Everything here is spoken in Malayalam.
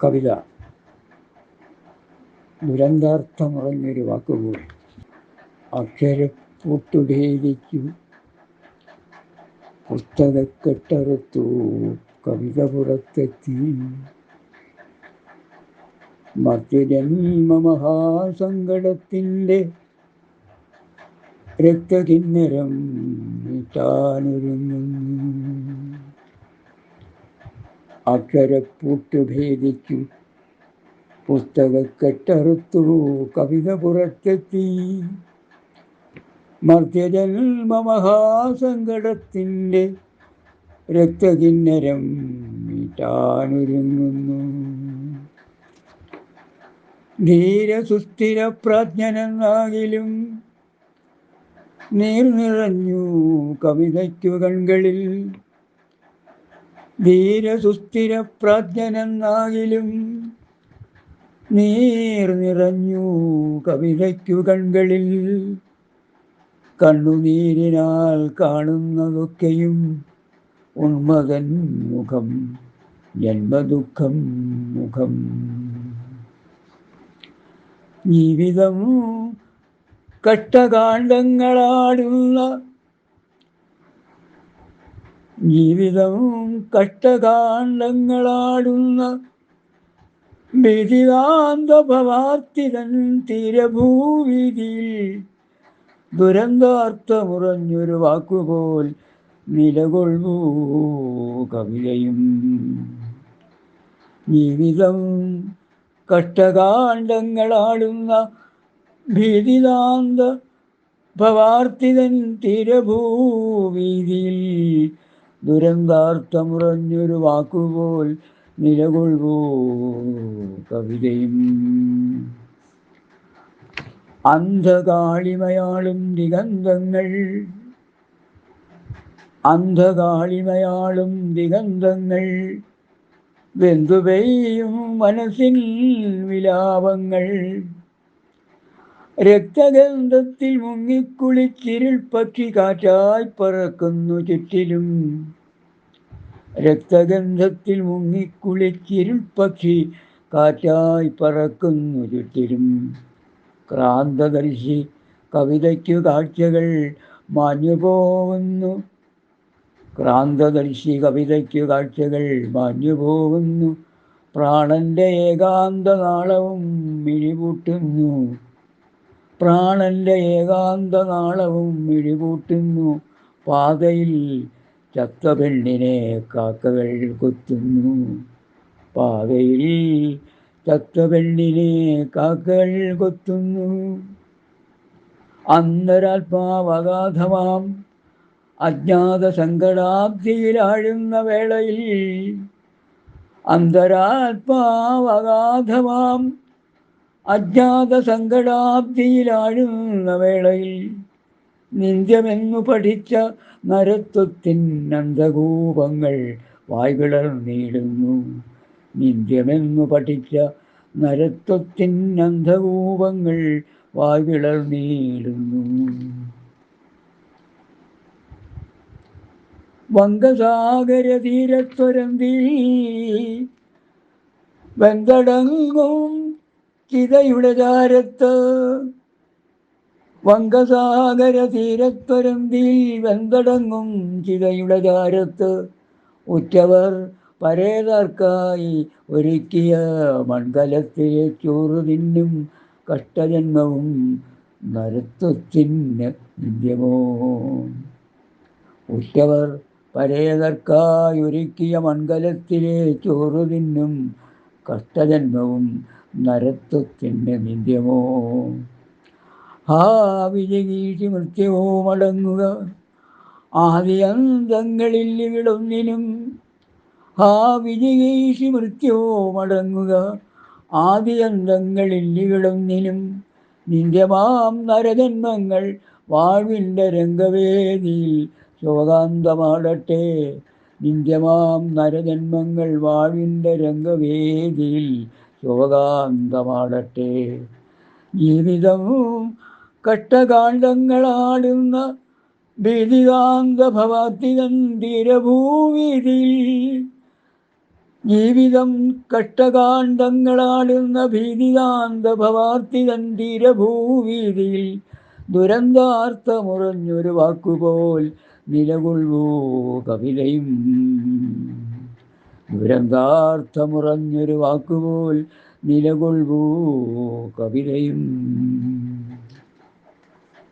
കവിത ദുരന്താർത്ഥമുറഞ്ഞൊരു വാക്കുകൂടി. അക്ഷരപ്പൂട്ടുഭേദിച്ചു പുസ്തകക്കെട്ടറുത്തു കവിത പുറത്തെത്തി. മർത്യജന്മമഹാസങ്കടത്തിൻ്റെ രക്തകിന്നരം നീട്ടാനൊരുങ്ങുന്നു. അക്ഷരപ്പൂട്ടുഭേദിച്ചു പുസ്തകക്കെട്ടറുത്തു കവിത പുറത്തെത്തി. മർത്യജന്മമഹാസങ്കടത്തിൻ്റെ രക്തകിന്നരം നീട്ടാനൊരുങ്ങുന്നു. ധീരസുസ്ഥിര പ്രാജ്ഞനെന്നാകിലും നീർ നിറഞ്ഞു കവിതയ്ക്കു കൺകളിൽ. ധീരസുസ്ഥിര പ്രാജ്ഞനെന്നാകിലും നീർ നിറഞ്ഞു കവിതയ്ക്കു കൺകളിൽ. കണ്ണുനീരിനാൽ കാണുന്നതൊക്കെയും ഉന്മകൻ മുഖം, ജന്മദുഃഖം മുഖം. ജീവിതം കഷ്ടകാണ്ഡങ്ങളാടുന്ന ഭീതികാന്തഭവാർത്തിതൻ തീരഭൂവീതിയിൽ ദുരന്താർത്ഥമുറഞ്ഞൊരു വാക്കുപോൽ നിലകൊള്ളൂ കവിതയും. ജീവിതം കഷ്ടകാണ്ഡങ്ങളാടുന്ന ഭീതികാന്തഭവാർത്തിതൻ തീരഭൂവീതിയിൽ ദുരന്താർത്ഥമുറഞ്ഞൊരു വാക്കുപോൽ നിലകൊള്ളൂ കവിതയും. അന്ധകാളിമയാളും ദിഗന്ധങ്ങൾ വെന്തുപെയ്യും മനസ്സിൽ വിലാപങ്ങൾ. രക്തഗന്ധത്തിൽ മുങ്ങിക്കുളിച്ചിരുൾ പക്ഷി കാറ്റായി പറക്കുന്നു ചുറ്റിലും. രക്തഗന്ധത്തിൽ മുങ്ങിക്കുളിച്ചിരുൾ പക്ഷി കാറ്റായി പറക്കുന്നു ചുറ്റിലും. ക്രാന്തദർശി കവിതയ്ക്കു കാഴ്ചകൾ മാഞ്ഞുപോകുന്നു. ക്രാന്തദർശി കവിതയ്ക്കു കാഴ്ചകൾ മാഞ്ഞുപോകുന്നു. പ്രാണന്റെ ഏകാന്തനാളവും മിഴിപൂട്ടുന്നു. പ്രാണന്റെ ഏകാന്തനാളവും മിഴിപൂട്ടുന്നു. പാതയിൽ ചത്ത പെണ്ണിനെ കാക്കകൾ കൊത്തുന്നു. പാതയിൽ ചത്ത പെണ്ണിനെ കാക്കകൾ കൊത്തുന്നു. അന്തരാത്മാവഗാധമാം അജ്ഞാത സങ്കടാബ്ദിയിലാഴുന്ന വേളയിൽ, അന്തരാത്മാവഗാധമാം അജ്ഞാത സങ്കടാബ്ദിയിലാഴുന്ന വേളയിൽ, നിന്ദ്യമെന്നു പഠിച്ച നരത്വത്തിൻ അന്ധകൂപങ്ങൾ വായ്പിളർന്നിടുന്നു. നിന്ദ്യമെന്നു പഠിച്ച നരത്വത്തിൻ അന്ധകൂപങ്ങൾ വായ്പിളർന്നിടുന്നു. വങ്കസാഗര തീരത്തൊരന്തി വെന്തടങ്ങും ചിതയുടെ ചാരത്ത്. വങ്കസാഗര തീരത്തൊരന്തി വെന്തടങ്ങും ചിതയുടെ ചാരത്ത്, ഉറ്റവർ പരേതർക്കായി ഒരുക്കിയ മൺകലത്തിലെ ചോറ് തിന്നും കഷ്ടജന്മവും നരത്വത്തിന് നിന്ദ്യമോ. ഉറ്റവർ പരേതർക്കായി ഒരുക്കിയ മൺകലത്തിലെ ചോറ് തിന്നും കഷ്ടജന്മവും നരത്വത്തിന് നിന്ദ്യമോ. ഹാ വിജയീഷി മൃത്യുവോ മടങ്ങുക ആദിയന്തങ്ങളിൽ ഇവിടൊന്നിനും. ഹാ വിജയീഷി മൃത്യുവോ മടങ്ങുക ആദിയന്തങ്ങളിൽ ഇവിടൊന്നിനും. നിന്ദ്യമാം നരജന്മങ്ങൾ വാഴ്വിൻ്റെ രംഗവേദിയിൽ ശോകാന്തമാടട്ടെ. നിന്ദ്യമാം നരജന്മങ്ങൾ വാഴ്വിൻ്റെ രംഗവേദിയിൽ ശോകാന്തമാടട്ടെ. ജീവിതം കഷ്ടകാണ്ഡങ്ങളാടുന്ന ഭീതികാന്തഭവാർത്തിതൻ തീരഭൂവീതിയിൽ ജീവിതം കഷ്ടകാണ്ഡങ്ങളാടുന്ന ഭീതികാന്ത ഭവാർത്തിതൻ തീരഭൂവീതിയിൽ ദുരന്താർത്ഥമുറഞ്ഞൊരു വാക്കുപോൽ നിലകൊള്ളൂ കവിതയും. ദുരന്താർത്ഥമുറഞ്ഞൊരു വാക്കുപോൽ നിലകൊള്ളൂ കവിതയും.